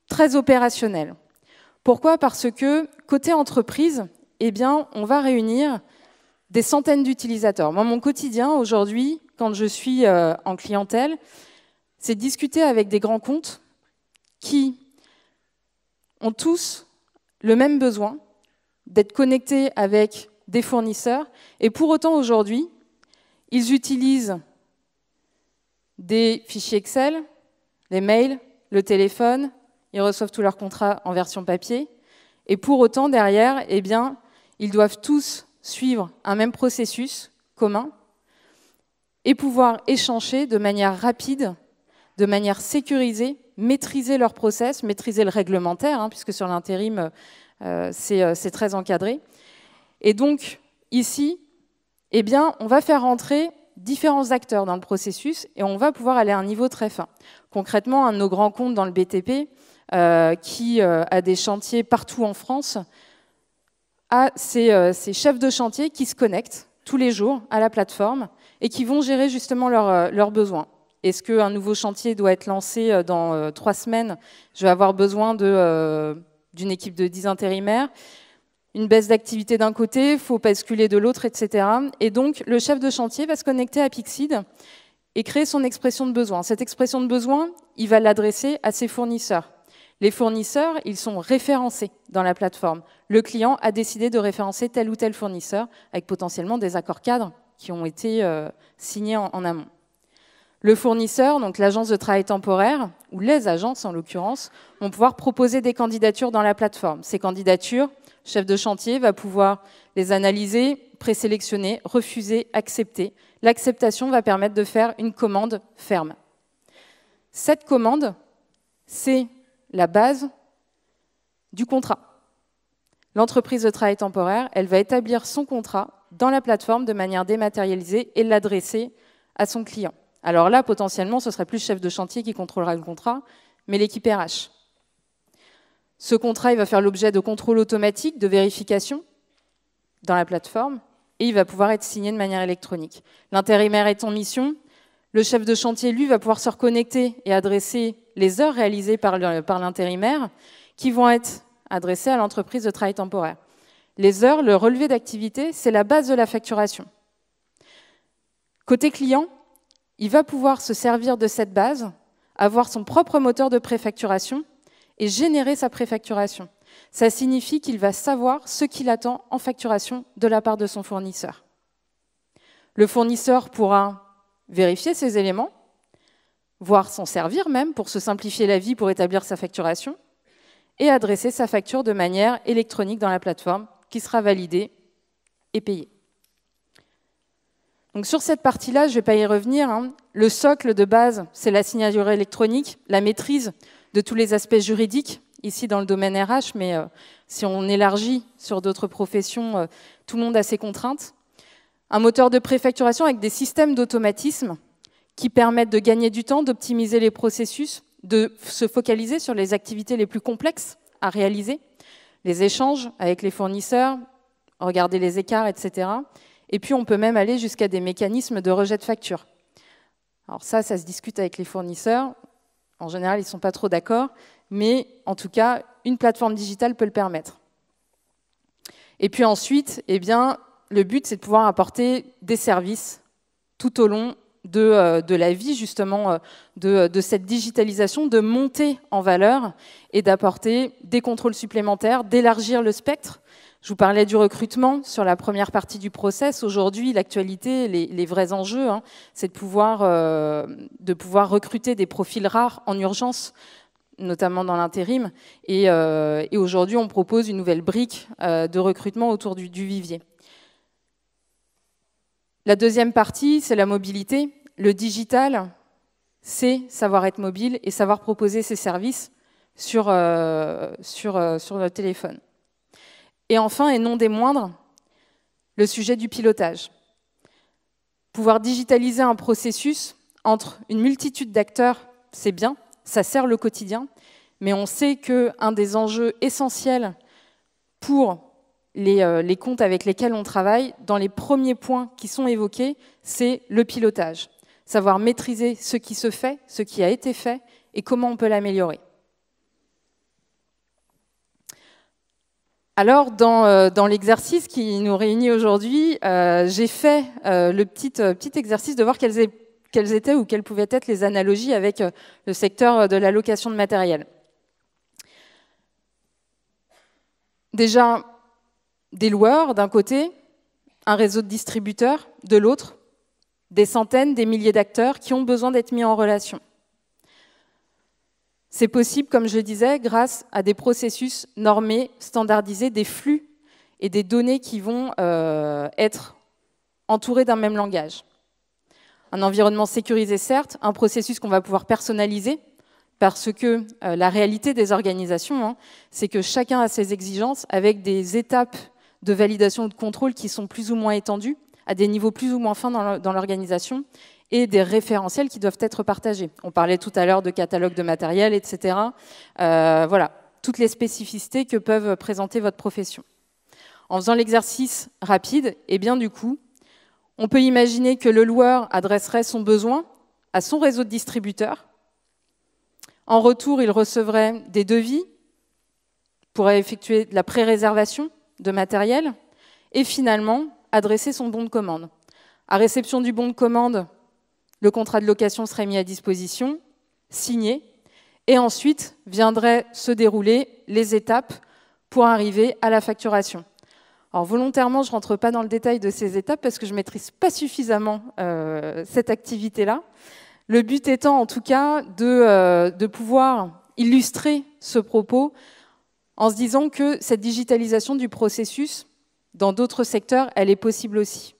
très opérationnel. Pourquoi? Parce que côté entreprise, eh bien, on va réunir des centaines d'utilisateurs. Moi, mon quotidien aujourd'hui, quand je suis en clientèle, c'est discuter avec des grands comptes qui ont tous le même besoin d'être connectés avec des fournisseurs. Et pour autant, aujourd'hui, ils utilisent des fichiers Excel, les mails, le téléphone, ils reçoivent tous leurs contrats en version papier. Et pour autant, derrière, eh bien, ils doivent tous suivre un même processus commun et pouvoir échanger de manière rapide, de manière sécurisée, maîtriser leur process, maîtriser le réglementaire, puisque sur l'intérim, c'est très encadré. Et donc, ici, eh bien, on va faire rentrer différents acteurs dans le processus et on va pouvoir aller à un niveau très fin. Concrètement, un de nos grands comptes dans le BTP, qui a des chantiers partout en France, a ces chefs de chantier qui se connectent tous les jours à la plateforme et qui vont gérer justement leurs besoins. Est-ce qu'un nouveau chantier doit être lancé dans 3 semaines? Je vais avoir besoin d'une équipe de 10 intérimaires. Une baisse d'activité d'un côté, il faut basculer de l'autre, etc. Et donc, le chef de chantier va se connecter à Pixid et créer son expression de besoin. Cette expression de besoin, il va l'adresser à ses fournisseurs. Les fournisseurs, ils sont référencés dans la plateforme. Le client a décidé de référencer tel ou tel fournisseur avec potentiellement des accords cadres qui ont été signés en amont. Le fournisseur, donc l'agence de travail temporaire, ou les agences en l'occurrence, vont pouvoir proposer des candidatures dans la plateforme. Ces candidatures, le chef de chantier va pouvoir les analyser, présélectionner, refuser, accepter. L'acceptation va permettre de faire une commande ferme. Cette commande, c'est la base du contrat. L'entreprise de travail temporaire, elle va établir son contrat dans la plateforme de manière dématérialisée et l'adresser à son client. Alors là, potentiellement, ce serait plus le chef de chantier qui contrôlera le contrat, mais l'équipe RH. Ce contrat, il va faire l'objet de contrôle automatique, de vérification dans la plateforme, et il va pouvoir être signé de manière électronique. L'intérimaire est en mission. Le chef de chantier, lui, va pouvoir se reconnecter et adresser les heures réalisées par l'intérimaire qui vont être adressées à l'entreprise de travail temporaire. Les heures, le relevé d'activité, c'est la base de la facturation. Côté client, il va pouvoir se servir de cette base, avoir son propre moteur de préfacturation et générer sa préfacturation. Ça signifie qu'il va savoir ce qu'il attend en facturation de la part de son fournisseur. Le fournisseur pourra vérifier ces éléments, voire s'en servir même pour se simplifier la vie pour établir sa facturation et adresser sa facture de manière électronique dans la plateforme qui sera validée et payée. Donc sur cette partie-là, je ne vais pas y revenir. Le socle de base, c'est la signature électronique, la maîtrise de tous les aspects juridiques, ici dans le domaine RH, mais si on élargit sur d'autres professions, tout le monde a ses contraintes. Un moteur de préfacturation avec des systèmes d'automatisme qui permettent de gagner du temps, d'optimiser les processus, de se focaliser sur les activités les plus complexes à réaliser, les échanges avec les fournisseurs, regarder les écarts, etc. Et puis on peut même aller jusqu'à des mécanismes de rejet de facture. Alors ça se discute avec les fournisseurs. En général, ils ne sont pas trop d'accord, mais en tout cas, une plateforme digitale peut le permettre. Et puis ensuite, eh bien, le but, c'est de pouvoir apporter des services tout au long de la vie, justement, de cette digitalisation, de monter en valeur et d'apporter des contrôles supplémentaires, d'élargir le spectre Je vous parlais du recrutement sur la première partie du process. Aujourd'hui, l'actualité, les vrais enjeux, hein, c'est de pouvoir recruter des profils rares en urgence, notamment dans l'intérim. Et aujourd'hui, on propose une nouvelle brique de recrutement autour du vivier. La deuxième partie, c'est la mobilité. Le digital, c'est savoir être mobile et savoir proposer ses services sur le téléphone. Et enfin, et non des moindres, le sujet du pilotage. Pouvoir digitaliser un processus entre une multitude d'acteurs, c'est bien, ça sert le quotidien, mais on sait qu'un des enjeux essentiels pour les comptes avec lesquels on travaille, dans les premiers points qui sont évoqués, c'est le pilotage. Savoir maîtriser ce qui se fait, ce qui a été fait, et comment on peut l'améliorer. Alors, dans l'exercice qui nous réunit aujourd'hui, j'ai fait le petit exercice de voir quelles étaient ou quelles pouvaient être les analogies avec le secteur de la location de matériel. Déjà, des loueurs d'un côté, un réseau de distributeurs de l'autre, des centaines, des milliers d'acteurs qui ont besoin d'être mis en relation. C'est possible, comme je le disais, grâce à des processus normés, standardisés, des flux et des données qui vont être entourés d'un même langage. Un environnement sécurisé, certes, un processus qu'on va pouvoir personnaliser, parce que la réalité des organisations, hein, c'est que chacun a ses exigences avec des étapes de validation ou de contrôle qui sont plus ou moins étendues, à des niveaux plus ou moins fins dans l'organisation, et des référentiels qui doivent être partagés. On parlait tout à l'heure de catalogue de matériel, etc. Voilà, toutes les spécificités que peuvent présenter votre profession. En faisant l'exercice rapide, eh bien du coup, on peut imaginer que le loueur adresserait son besoin à son réseau de distributeurs. En retour, il recevrait des devis, pourrait effectuer de la pré-réservation de matériel et finalement adresser son bon de commande. À réception du bon de commande, le contrat de location serait mis à disposition, signé, et ensuite viendraient se dérouler les étapes pour arriver à la facturation. Alors volontairement, je ne rentre pas dans le détail de ces étapes parce que je ne maîtrise pas suffisamment cette activité-là. Le but étant en tout cas de pouvoir illustrer ce propos en se disant que cette digitalisation du processus, dans d'autres secteurs, elle est possible aussi.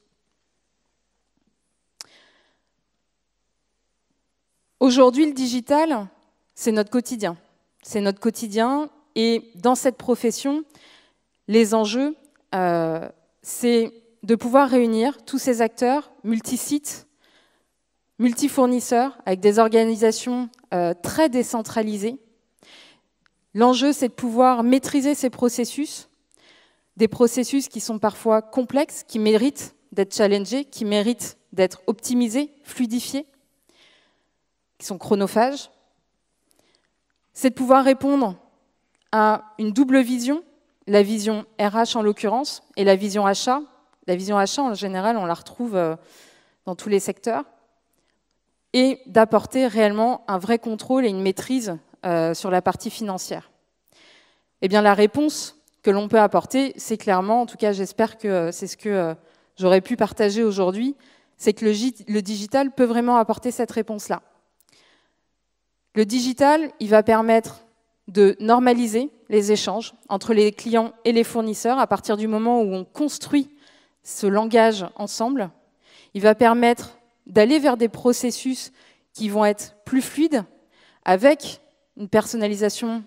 Aujourd'hui, le digital, c'est notre quotidien. C'est notre quotidien et dans cette profession, les enjeux, c'est de pouvoir réunir tous ces acteurs multisites, multifournisseurs, avec des organisations très décentralisées. L'enjeu, c'est de pouvoir maîtriser ces processus, des processus qui sont parfois complexes, qui méritent d'être challengés, qui méritent d'être optimisés, fluidifiés, qui sont chronophages. C'est de pouvoir répondre à une double vision, la vision RH en l'occurrence, et la vision achat. La vision achat, en général, on la retrouve dans tous les secteurs, et d'apporter réellement un vrai contrôle et une maîtrise sur la partie financière. Eh bien, la réponse que l'on peut apporter, c'est clairement, en tout cas j'espère que c'est ce que j'aurais pu partager aujourd'hui, c'est que le digital peut vraiment apporter cette réponse-là. Le digital, il va permettre de normaliser les échanges entre les clients et les fournisseurs à partir du moment où on construit ce langage ensemble. Il va permettre d'aller vers des processus qui vont être plus fluides, avec une personnalisation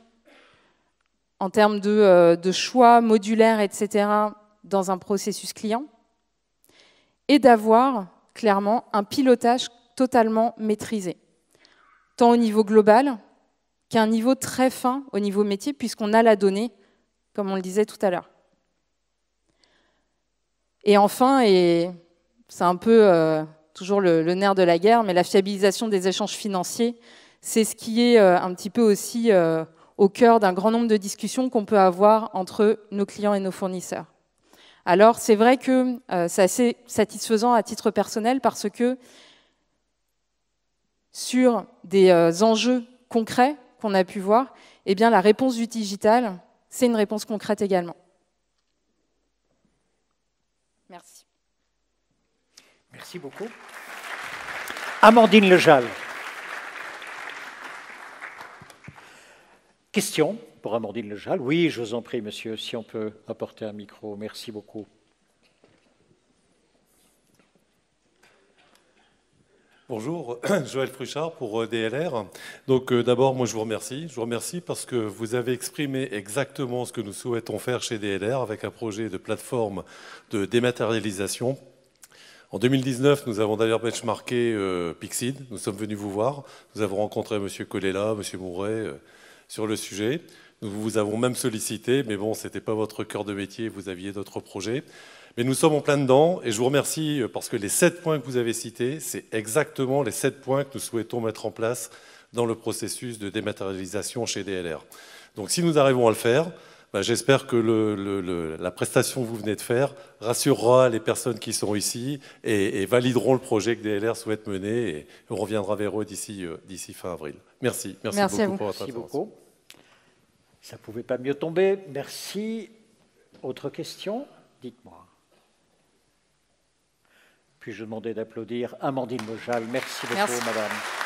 en termes de choix modulaires, etc., dans un processus client, et d'avoir clairement un pilotage totalement maîtrisé, tant au niveau global qu'à un niveau très fin au niveau métier, puisqu'on a la donnée, comme on le disait tout à l'heure. Et enfin, et c'est un peu toujours le nerf de la guerre, mais la fiabilisation des échanges financiers, c'est ce qui est un petit peu aussi au cœur d'un grand nombre de discussions qu'on peut avoir entre nos clients et nos fournisseurs. Alors, c'est vrai que c'est assez satisfaisant à titre personnel parce que sur des enjeux concrets qu'on a pu voir, eh bien, la réponse du digital, c'est une réponse concrète également. Merci beaucoup. Amandine Lejal. Question pour Amandine Lejal. Oui, je vous en prie, monsieur, si on peut apporter un micro. Merci beaucoup. Bonjour, Joël Fruchard pour DLR. Donc d'abord, moi je vous remercie. Je vous remercie parce que vous avez exprimé exactement ce que nous souhaitons faire chez DLR avec un projet de plateforme de dématérialisation. En 2019, nous avons d'ailleurs benchmarké Pixid. Nous sommes venus vous voir. Nous avons rencontré M. Colella, M. Mouret sur le sujet. Nous vous avons même sollicité, mais bon, ce n'était pas votre cœur de métier, vous aviez d'autres projets. Mais nous sommes en plein dedans et je vous remercie parce que les 7 points que vous avez cités, c'est exactement les 7 points que nous souhaitons mettre en place dans le processus de dématérialisation chez DLR. Donc si nous arrivons à le faire, j'espère que la prestation que vous venez de faire rassurera les personnes qui sont ici et valideront le projet que DLR souhaite mener et on reviendra vers eux d'ici fin avril. Merci. Merci beaucoup pour votre attention. Merci beaucoup. Ça ne pouvait pas mieux tomber. Merci. Autre question? Dites-moi. Puis-je demander d'applaudir Amandine Lejal. Merci beaucoup, madame.